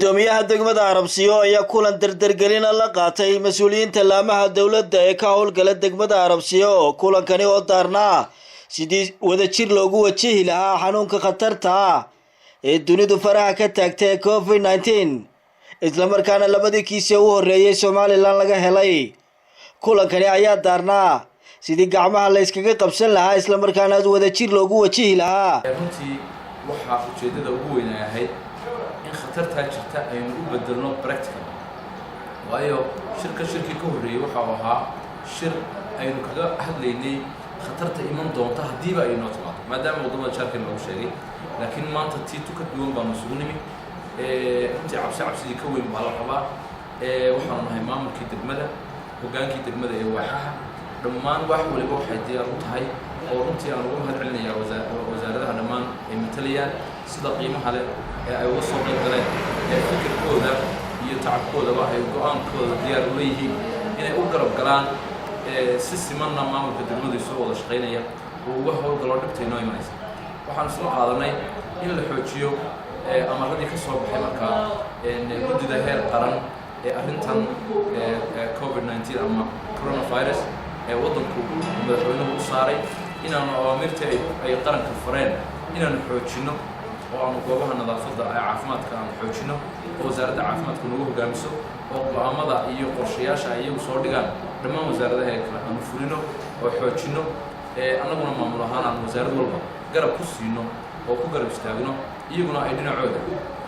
gudoomiyaha degmada Arabsiyo ayaa kulan dardargelin la qaatay mas'uuliyiinta laamaha dawladda ee ka howlgala degmada Arabsiyo. kulankani oo daarnaa sidii wadajir loogu wajihi lahaa xanuunka khatarta ah ee dunidu faraha ka taagtay COVID-19 isla markaana labadii kiis ee u horeeyay Soomaaliland laga helay. kulankani ayaa daarnaa sidii gacmaha la iskaga qabsan lahaa isla markaana wadajir loogu wajihi lahaa. runtii waxa ujeedada ugu weyn ay ahayd in khatarta jirta aynu u bedelno practical waayo shirkii ka horeeyay waxa uu ahaa shir aynu kaga hadlaynay khatarta iman doonta hadii ba ay noo timaado maadaama wadamada sharkan lagu sheegay laakiin maanta tii ka duwan baan isugu nimid runtii cabsi ka weyn baa la qabaa waxaan nahay maamulkii degmada hogaankii degmada ee waaxaha dhammaan wax waliba waxay diyaar u tahay oo runtii aan ugu mahadcelinayaa wasaaradaha dhammaan ee mataliyaan sida qiimaha leh ee ay uga soo qayb galeen ee fikirkooda iyo tacabkoodaba ay go'aankooda diyaar u leeyihiin inay u garab galaan si simanna maamulka degmada soo wada shaqaynaya oo uga howlgalo dhibta inoo imanaysa. waxaan isla qaadanay in la xoojiyo amaradii ka soo baxay markaa guddida heer qaran ee arrintan COVID-19 ama coronavirus ee waddanku madaxweynuhu u saaray inaanu awaamirtii ay qaranka fareen inaanu xoojino oo aanu goobaha nadaafadda ee caafimaadka aanu xoojino oo wasaaradda caafimaadka nagu hogaamiso oo go'aamada iyo qorshayaasha ay iyagu soo dhigaan dhammaan wasaaradaha ee kale aanu fulino oo xoojino annaguna maamul ahaan aan wasaarad walba garab ku siino oo ku garab istaagno iyaguna ay dhinacooda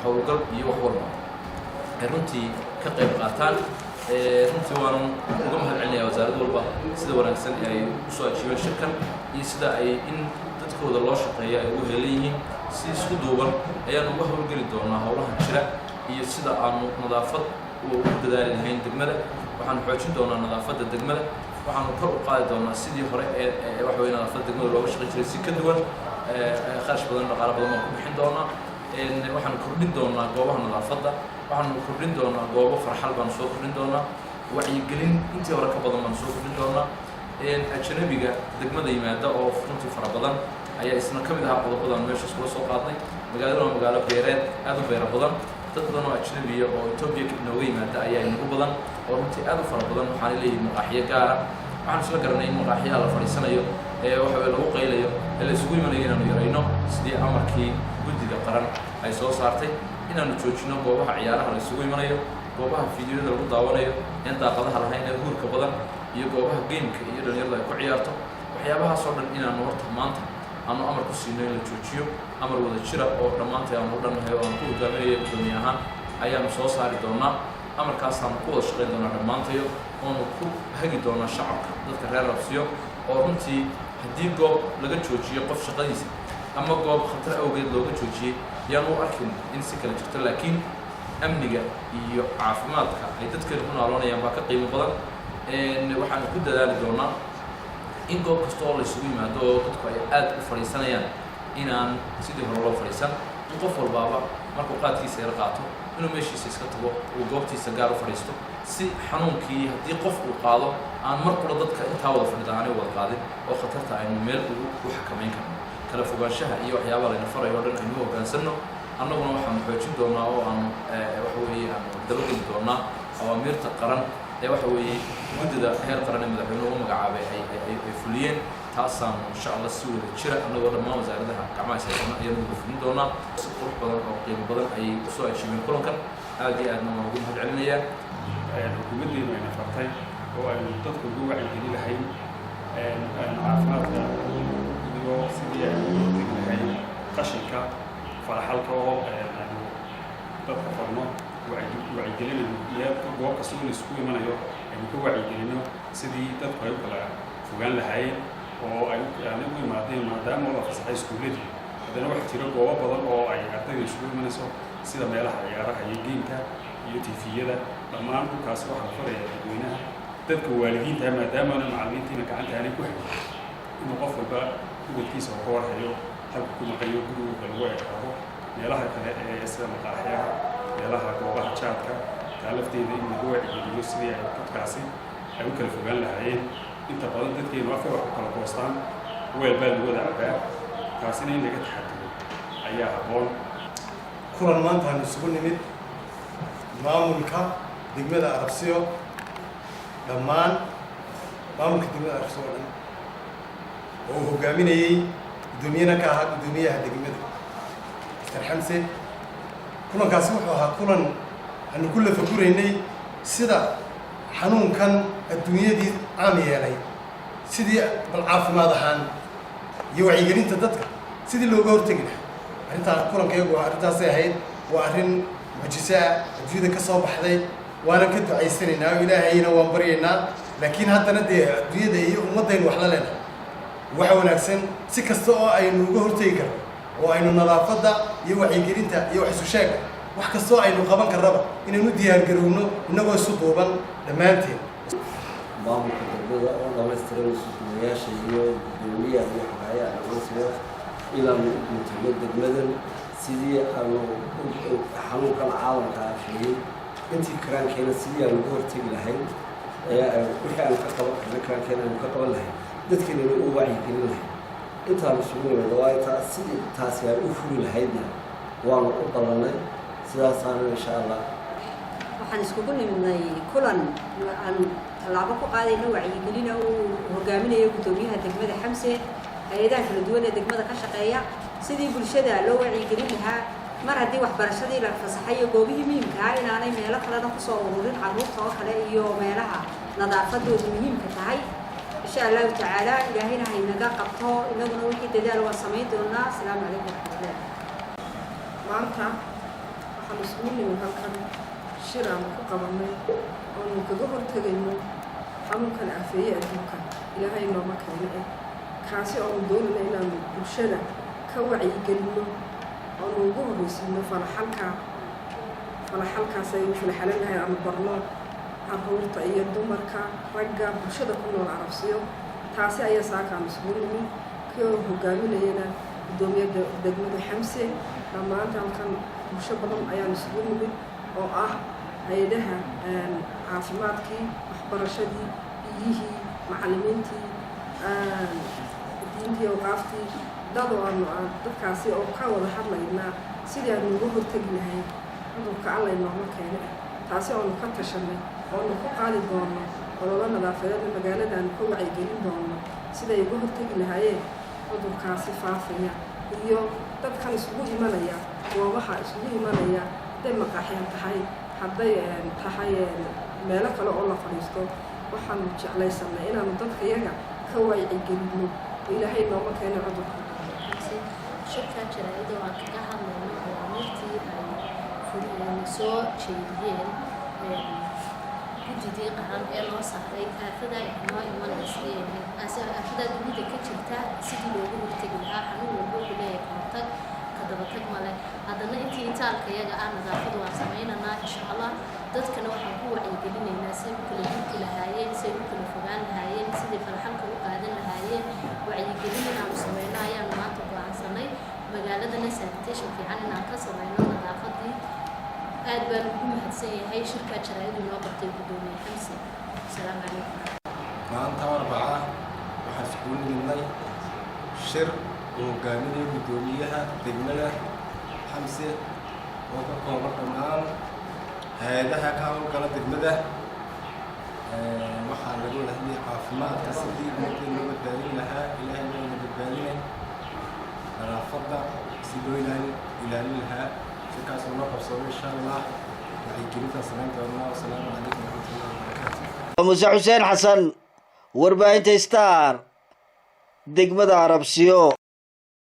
howlgal iyo wax walba runtii ka qayb qaataan. runtii waan uga mahadcelinayaa wasaarad walba sida wanaagsan ee ay usoo ajiibeen shirkan iyo sida ay in dadkooda loo shaqeeya ay ugu helan yihiin si isku duuban ayaan uga howlgeli doonaa howlaha jira iyo sida aanu nadaafad ugu dadaali lahayn degmada. waxaan xoojin doonaa nadaafadda degmada, waxaanu kor u qaadi doonaa sidii hore ee wax weeye nadaafadda degmada looga shaqayn jiray si ka duwan kharash badan dhaqaale badan baan ku bixin doonaa. waxaan kordhin doonaa goobaha nadaafadda, waxaanu kordhin doonaa goobo farxal baan soo kordhin doonaa, wacyigelin intii hore ka badan baan soo kordhin doonaa. ajnabiga degmada yimaada oo runtii fara badan ayaa isna ka mid ahaa qodobadan meesha iskula soo qaadnay. magaalada waa magaalo beereed aad u beero badan, dad badan oo ajnabiya oo Itoobiya inooga yimaada ayaa inagu badan oo runtii aad u fara badan. waxaan leeyahay maqaaxiyo gaara, waxaan isla garanay in maqaaxiyaha la fadhiisanayo waxa lagu qaylayo la isugu imanayo inaanu yarayno sidii amarkii guddiga qaran ay soo saartay inaanu joojino goobaha ciyaaraha la isugu imanayo, goobaha fiidiyoda lagu daawanayo in daaqadaha lahayn ee guurka badan iyo goobaha gameka iyo dhalinyarada ay ku ciyaarto. waxyaabahaas oo dhan inaanu horta maanta aanu amar ku siino in la joojiyo, amar wada jira oo dhammaantii aanu u dhannahay oo aan ku hogaaminayo gudoomiye ahaan ayaanu soo saari doonaa. amarkaasaanu ku wada shaqayn doonaa dhammaantayo oonu ku hagi doonaa shacabka dadka reer Arabsiyo oo runtii haddii goob laga joojiyo qof shaqadiisa ama goob khatar awgeed looga joojiyey yaan u arkin in si kala jirto, laakiin amniga iyo caafimaadka ay dadkeenu ku noolaanayaan baa ka qiimo badan. waxaanu ku dadaali doonaa in goob kasta oo la isugu yimaado oo dadku ay aad u fadhiisanayaan inaan sidii hore loo fadhiisan, in qof walbaaba markuu qaadkiisa yar qaato inuu meeshiisa iska tago uu goobtiisa gaar u fadhiisto si xanuunkii haddii qof uu qaado aan mar kale dadka intaa wada fadhida aanay wada qaadin oo khatarta aynu meel u xakamayn karno. kala fogaanshaha iyo waxyaabaha layna farayo oo dhan aynu hoggaansanno. annaguna waxaanu xoojin doonaa oo aanu waxa weeye aanu dabageli doonaa awaamirta qaran ee waxa weeye guddida heer qaran ee madaxweynuhu u magacaabay ay fuliyeen. taasaanu insha allah si wada jira annagoo dhammaan wasaaradaha gacmaha haysanna ayaanu uga fulin doonaa. si qurux badan oo qiimo badan ayay usoo ajiibeen kulankan, aad iyo aadna waan ugu mahadcelinayaa. xukuumaddeenu ayna fartay oo aynu dadku ugu wacyigeli lahayn caafimaadka iyo sidii aynu ugu tegi lahayn qashinka faraxalka oo aynu dadka farno wacyigelinayno iyo goob kasta oo la isugu imanayo aynu ka wacyigelino sidii dadku ay u kala fogaan lahaayeen oo ay u imaadeen maadaama la fasaxay iskuuladii. haddana waxaa jira goobo badan oo ay ardayda isugu imanayso sida meelaha ciyaaraha iyo geemka iyo tifiyada. dhammaan dhulkaas waxaa la faraya dadweynaha dadka waalidiinta maadaamana macallimiintiina gacanta aanay ku hayn inuu qof walba ubadkiisa ka warhayo halka ku maqayo guriga lagu eekaado. meelaha kale ee sida maqaaxiyaha, meelaha goobaha jaadka taa lafteeda in lagu wacyigeliyo sidii ay dadkaasi ay u kala fogaan lahaayeen. inta badan dadkeenu afka wax ku kala goostaan weel baa lagu wada cabaa, taasina in laga taxadiro ayaa habboon. kulan maanta aan isugu nimid maamulka degmada Arabsiyo dhammaan maamulka degmada Arabsiyo dhan oo hogaaminayay gudoomiyana ka ahaa gudoomiyaha degmada Mr. Xamse kulankaasi wuxuu ahaa kulan aanu ku lafaguraynay sida xanuunkan adduunyadii aan yeelay sidii bal caafimaad ahaan iyo wacyigelinta dadka sidii looga hortagi lahaa arrintaan kulankayagu arrintaasay ahayd waa arrin mucjiso ah adduunyada ka soo baxday waanan ka ducaysanaynaa oo ilaahayna waan baryaynaa laakiin haddana dee adduunyada iyo ummaddaynu wax la leenahay waxa wanaagsan si kasta oo aynu uga hortagi karno oo aynu nadaafadda iyo wacyigelinta iyo wax isu sheega wax kasta oo aynu qaban karnaba inaynu diyaargarowno innagoo isu duuban dhammaanteen maamulka degmada oo dhamaystiran isuduwayaasha iyo gudoomiyaha iyo xoghayaha Arabsiyo ilaa muddo degmadan sidii aanu xanuunkan caalamka afiyay intii karaankeena sidii aanu uga hortagi lahayn wixii aan ka qaban karaankeena aanu ka qaban lahayn dadkeena u wacyigelin lahayn intaan isugu nimid waa sidii taasi ay u furi lahaydna waanu u ballanay sidaasaana insha Allah waxaan iskugu nimidnay kulan aan talaabo ku qaadayno wacyigelin oo hogaaminayo gudoomiyaha degmada Xamse hay'adaha kala duwan ee degmada ka shaqeeya sidii bulshada loo wacyigelin lahaa mar haddii waxbarashadii la fasaxayo goobihii muhiimka ah inaanay meelo kalena ku soo ururin carruurta oo kale iyo meelaha nadaafadoodu muhiimka tahay insha Allah tacaala ilaahayna haynaga qabto inaguna wixii dadaal waa samayn doonaa assalaamu calaykum warahmatullahi maanta waxaan isugu nimid halkan shir aan ku qabanay oo kaga hortagayno xanuunkan afeeye adduunka ilaahay nooma keeno kaasi oo doonayna inaanu bulshada ka wacyigelino oo ugu horreysiino falaxalkaas ay u falaxalan lahay ama barno carruurta iyo dumarka ragga bulshada ku nool Arabsiyo taasi ayaa saakaan isugu nimid kii oo hogaaminayana gudoomiyaha degmada Xamse dhammaantan halkan bulsho badan ayaan isugu nimid oo ah hay'adaha caafimaadkii waxbarashadii biyihii macallimiintii diintii awqaaftii dadkaasi oo ka wada hadlaynaa sidii aanu uga hortagi lahayn cudurka alla inooma keeno taasi oonu ka tashanay oonu ku qaadi doono ololo nadaafadeedna magaaladaanu ka wacyigelin doono siday uga hortagi lahaayeen cudurkaasi faafaya iyo dadkan isugu imanaya goobaha isugu imanaya hadday maqaaxyaan tahay hadday tahay meelo kale oo la fadhiisto waxaanu jeclaysanay inaanu dadka iyaga ka wacyigelino ilaahay nooma keeno cudurka shirka jaraa'idda waan kaga hadlayno oo amirtii ay soo jeediyeen guddigii qaran ee loo saaray aafada inoo imanaysa aafada dunida ka jirta sidii loogu hortagi lahaa xanuun walba uu leeyahay kahortag ka dabatag male haddana intii intaalka iyaga ah nadaafadu waan samaynaynaa insha Allah dadkana waxaan ku wacyigelinaynaa si ay u kala gudki lahaayeen si ay u kala fogaan lahaayeen sidii farxalka u qaadan lahaayeen wacyigelin inaanu samayno ayaanu maanta go'aansanay magaaladana sanitation fiican inaan ka samayno nadaafadii aad baan ugu mahadsan yahay shirka jaraa'iddu noo qabtay gudoomiye Xamse assalaamu calaykum maanta Arbaca waxaan iskugu nimidnay shir uu hogaaminayo gudoomiyaha degmada Xamse oo ka kooban dhammaan hay'adaha ka howlgala degmada waxaa lagu hadlayay caafimaadka sidii ummadda loo badbaadin lahaa ilaahayna ina badbaadinay nadaafadda si loo ilaalin lahaa shirkaas oo noo qabsooday insha Allah wacyigelinta samayn doonaa wassalaamu calaykum warahmatullahi wabarakaatuh Muuse Xuseen Xasan warbaahinta Star degmada Arabsiyo.